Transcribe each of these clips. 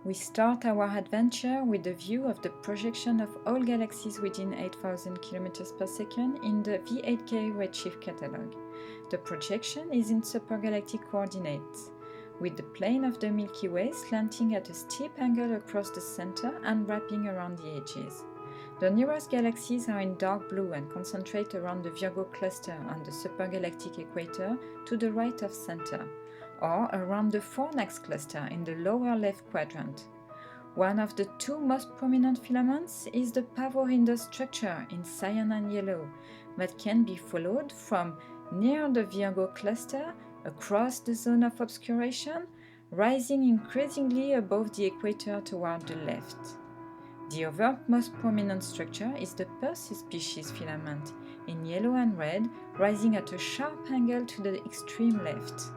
We start our adventure with a view of the projection of all galaxies within 8,000 km per second in the V8K redshift catalog. The projection is in supergalactic coordinates, with the plane of the Milky Way slanting at a steep angle across the center and wrapping around the edges. The nearest galaxies are in dark blue and concentrate around the Virgo cluster on the supergalactic equator to the right of center, or around the Fornax cluster in the lower left quadrant. One of the two most prominent filaments is the Pavo-Hindus structure in cyan and yellow that can be followed from near the Virgo cluster across the zone of obscuration, rising increasingly above the equator toward the left. The other most prominent structure is the Perseus species filament in yellow and red, rising at a sharp angle to the extreme left.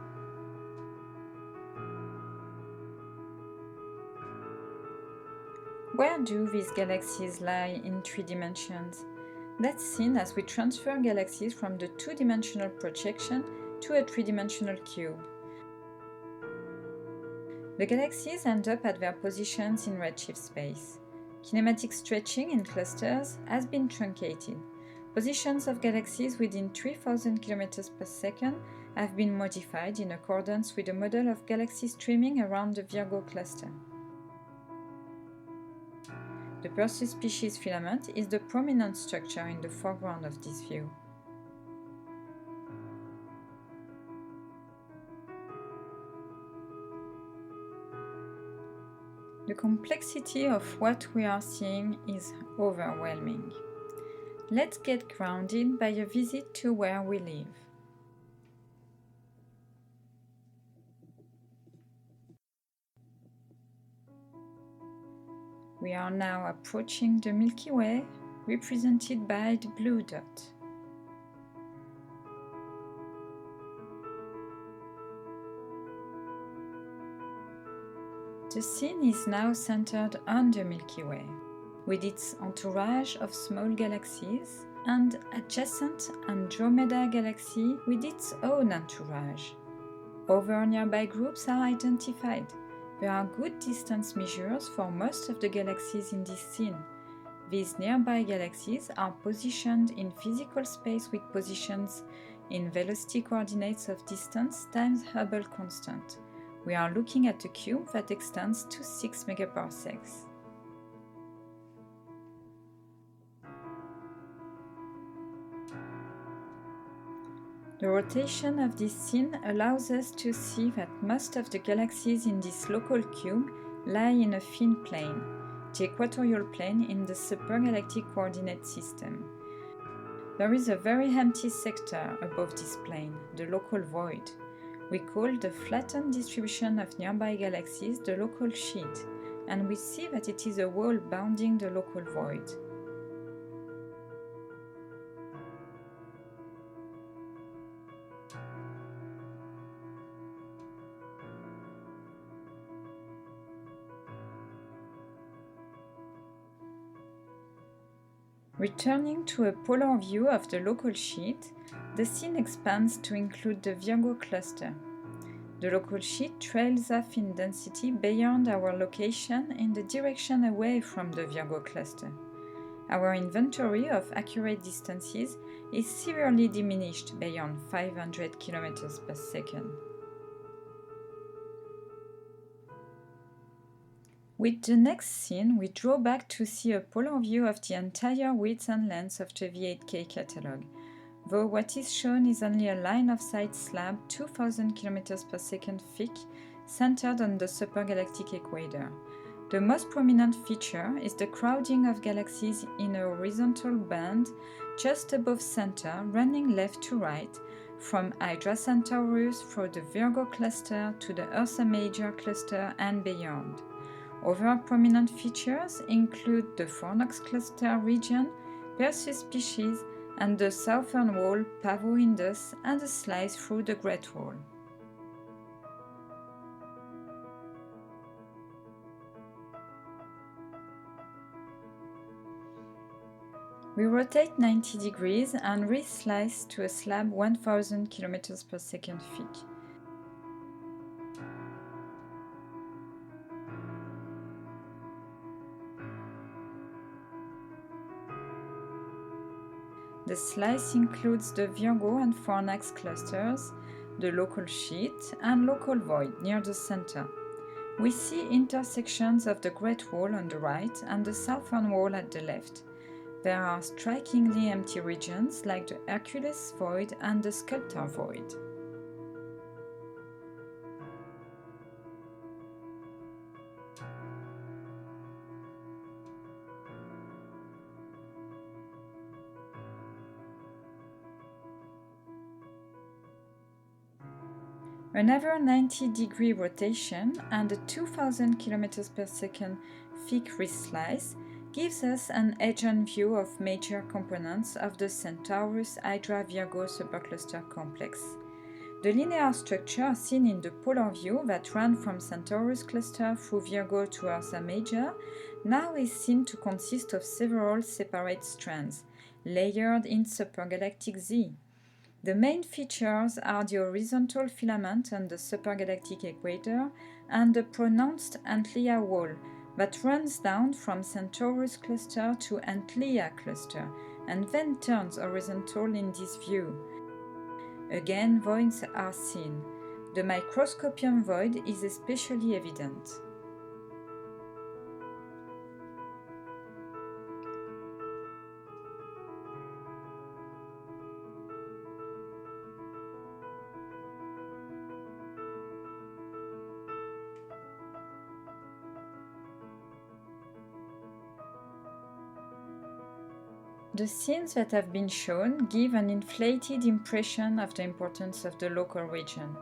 Where do these galaxies lie in 3 dimensions? That's seen as we transfer galaxies from the 2-dimensional projection to a 3-dimensional cube. The galaxies end up at their positions in redshift space. Kinematic stretching in clusters has been truncated. Positions of galaxies within 3,000 km per second have been modified in accordance with a model of galaxy streaming around the Virgo cluster. The Perseus species filament is the prominent structure in the foreground of this view. The complexity of what we are seeing is overwhelming. Let's get grounded by a visit to where we live. We are now approaching the Milky Way, represented by the blue dot. The scene is now centered on the Milky Way, with its entourage of small galaxies and adjacent Andromeda galaxy with its own entourage. Other nearby groups are identified. There are good distance measures for most of the galaxies in this scene. These nearby galaxies are positioned in physical space with positions in velocity coordinates of distance times Hubble constant. We are looking at a cube that extends to 6 megaparsecs. The rotation of this scene allows us to see that most of the galaxies in this local cube lie in a thin plane, the equatorial plane in the supergalactic coordinate system. There is a very empty sector above this plane, the local void. We call the flattened distribution of nearby galaxies the local sheet, and we see that it is a wall bounding the local void. Returning to a polar view of the local sheet, the scene expands to include the Virgo cluster. The local sheet trails off in density beyond our location in the direction away from the Virgo cluster. Our inventory of accurate distances is severely diminished beyond 500 km per second. With the next scene, we draw back to see a polar view of the entire width and length of the V8K catalog, though what is shown is only a line-of-sight slab 2,000 km per second thick, centered on the supergalactic equator. The most prominent feature is the crowding of galaxies in a horizontal band just above center, running left to right, from Hydra Centaurus through the Virgo cluster to the Ursa Major cluster and beyond. Other prominent features include the Fornax cluster region, Perseus species, and the southern wall Pavo-Hindus and a slice through the Great Wall. We rotate 90 degrees and re-slice to a slab 1000 km per second thick. The slice includes the Virgo and Fornax clusters, the local sheet, and local void near the center. We see intersections of the Great Wall on the right and the Southern Wall at the left. There are strikingly empty regions like the Hercules void and the Sculptor void. Another 90-degree rotation and a 2000 km per second thick wrist slice gives us an edge-on view of major components of the Centaurus-Hydra-Virgo supercluster complex. The linear structure seen in the polar view that ran from Centaurus cluster through Virgo to Ursa Major now is seen to consist of several separate strands, layered in supergalactic Z. The main features are the horizontal filament on the supergalactic equator and the pronounced Antlia wall that runs down from Centaurus cluster to Antlia cluster and then turns horizontal in this view. Again, voids are seen. The microscopium void is especially evident. The scenes that have been shown give an inflated impression of the importance of the local region.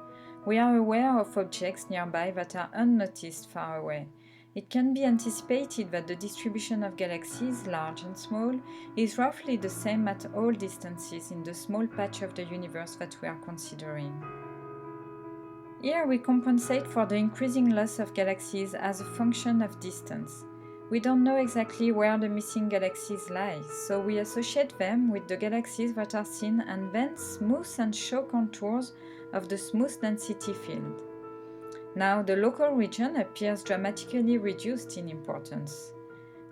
We are aware of objects nearby that are unnoticed far away. It can be anticipated that the distribution of galaxies, large and small, is roughly the same at all distances in the small patch of the universe that we are considering. Here we compensate for the increasing loss of galaxies as a function of distance. We don't know exactly where the missing galaxies lie, so we associate them with the galaxies that are seen and then smooth and show contours of the smooth density field. Now the local region appears dramatically reduced in importance.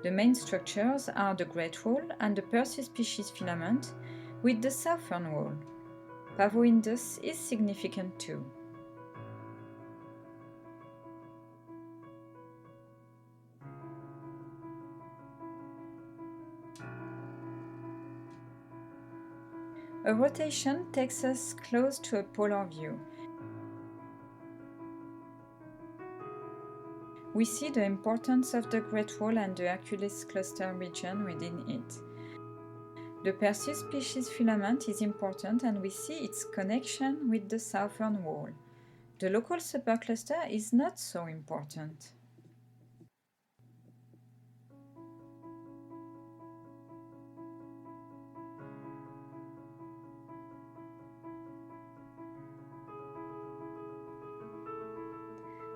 The main structures are the Great Wall and the Perseus species filament with the Southern Wall. Pavo Indus is significant too. A rotation takes us close to a polar view. We see the importance of the Great Wall and the Hercules cluster region within it. The Perseus species filament is important and we see its connection with the Southern Wall. The local supercluster is not so important.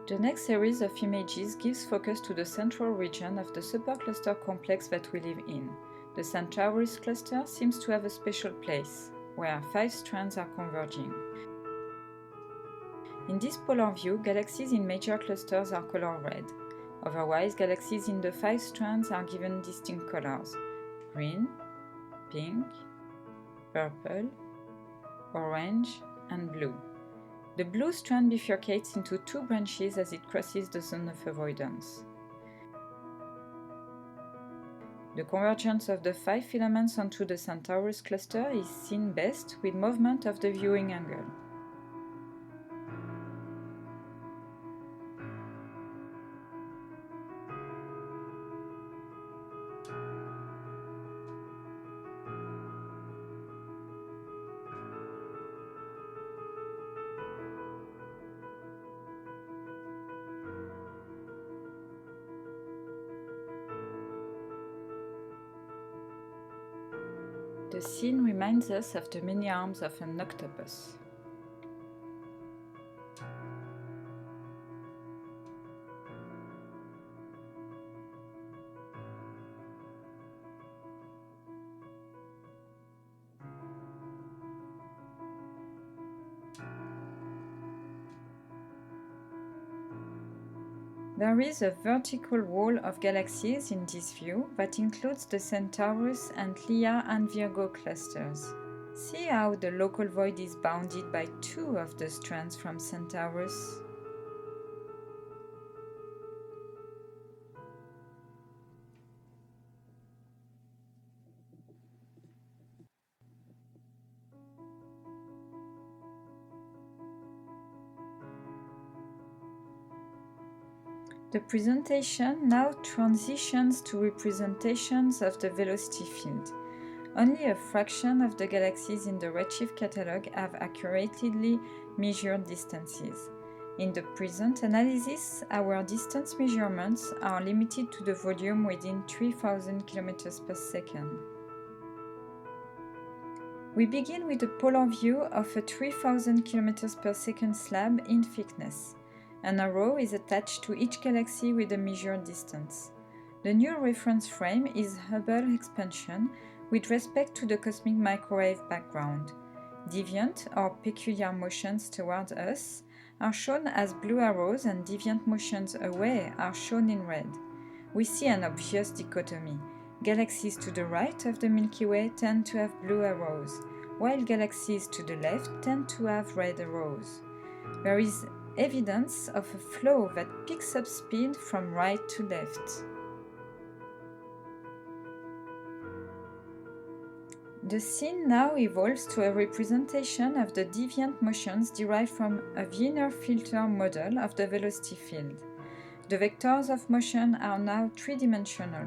The next series of images gives focus to the central region of the supercluster complex that we live in. The Centaurus cluster seems to have a special place, where 5 strands are converging. In this polar view, galaxies in major clusters are color red. Otherwise, galaxies in the 5 strands are given distinct colors: green, pink, purple, orange, and blue. The blue strand bifurcates into 2 branches as it crosses the zone of avoidance. The convergence of the 5 filaments onto the Centaurus cluster is seen best with movement of the viewing angle. The scene reminds us of the many arms of an octopus. There is a vertical wall of galaxies in this view that includes the Centaurus and Leo and Virgo clusters. See how the local void is bounded by two of the strands from Centaurus? The presentation now transitions to representations of the velocity field. Only a fraction of the galaxies in the Redshift catalog have accurately measured distances. In the present analysis, our distance measurements are limited to the volume within 3000 km per second. We begin with a polar view of a 3000 km per second slab in thickness. An arrow is attached to each galaxy with a measured distance. The new reference frame is Hubble expansion with respect to the cosmic microwave background. Deviant or peculiar motions towards us are shown as blue arrows and deviant motions away are shown in red. We see an obvious dichotomy. Galaxies to the right of the Milky Way tend to have blue arrows, while galaxies to the left tend to have red arrows. There is evidence of a flow that picks up speed from right to left. The scene now evolves to a representation of the deviant motions derived from a Wiener filter model of the velocity field. The vectors of motion are now three-dimensional,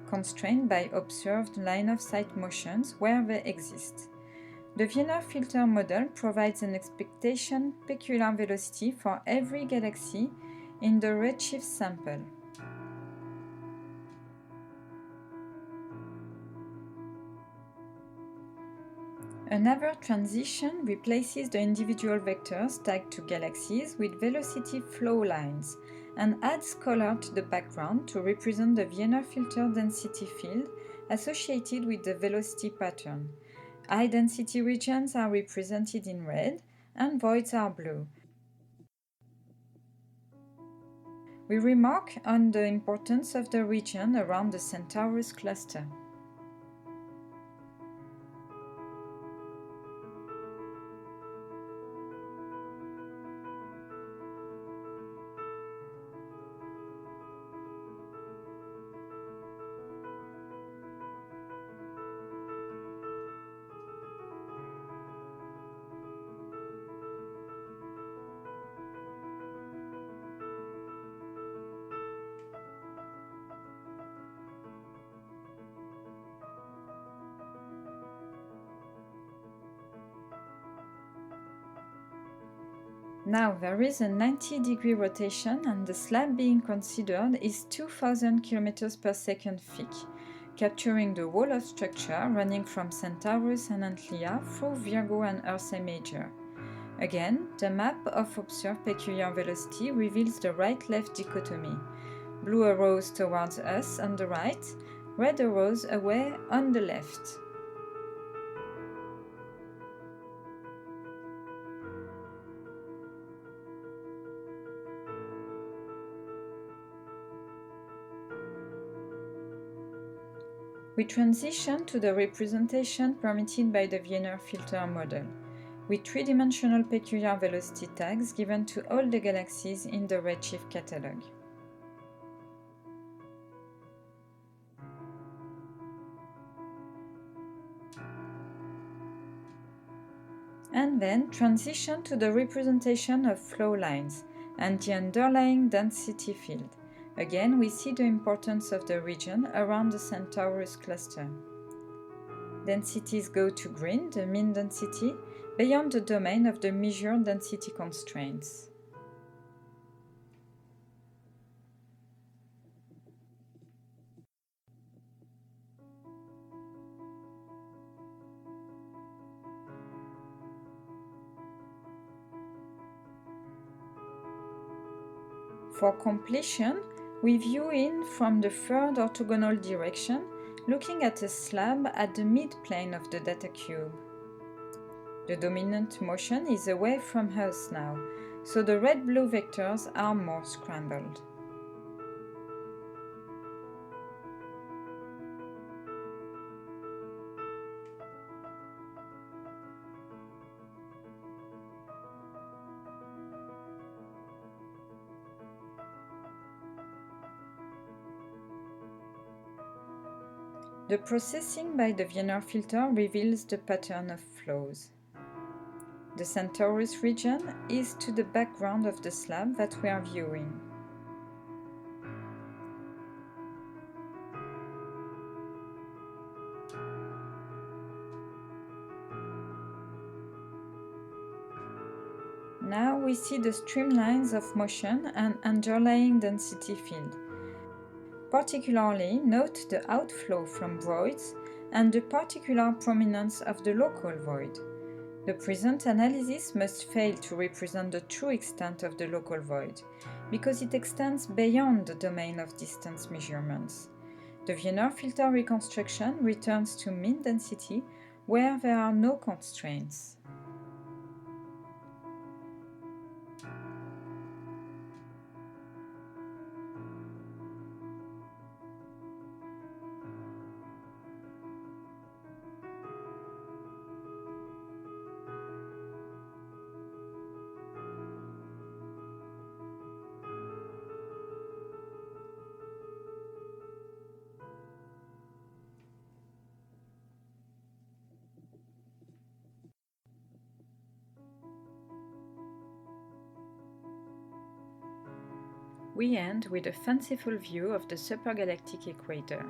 constrained by observed line-of-sight motions where they exist. The Wiener filter model provides an expectation peculiar velocity for every galaxy in the redshift sample. Another transition replaces the individual vectors tagged to galaxies with velocity flow lines and adds color to the background to represent the Wiener filter density field associated with the velocity pattern. High density regions are represented in red and voids are blue. We remark on the importance of the region around the Centaurus cluster. Now there is a 90-degree rotation and the slab being considered is 2000 km per second thick, capturing the wall of structure running from Centaurus and Antlia through Virgo and Ursa Major. Again, the map of observed peculiar velocity reveals the right-left dichotomy. Blue arrows towards us on the right, red arrows away on the left. We transition to the representation permitted by the Wiener filter model, with three-dimensional peculiar velocity tags given to all the galaxies in the Redshift catalog. And then transition to the representation of flow lines and the underlying density field. Again, we see the importance of the region around the Centaurus cluster. Densities go to green, the mean density, beyond the domain of the measured density constraints. For completion, we view in from the third orthogonal direction, looking at a slab at the midplane of the data cube. The dominant motion is away from us now, so the red-blue vectors are more scrambled. The processing by the Wiener filter reveals the pattern of flows. The Centaurus region is to the background of the slab that we are viewing. Now we see the streamlines of motion and underlying density field. Particularly note the outflow from voids and the particular prominence of the local void. The present analysis must fail to represent the true extent of the local void, because it extends beyond the domain of distance measurements. The Wiener filter reconstruction returns to mean density where there are no constraints. We end with a fanciful view of the supergalactic equator.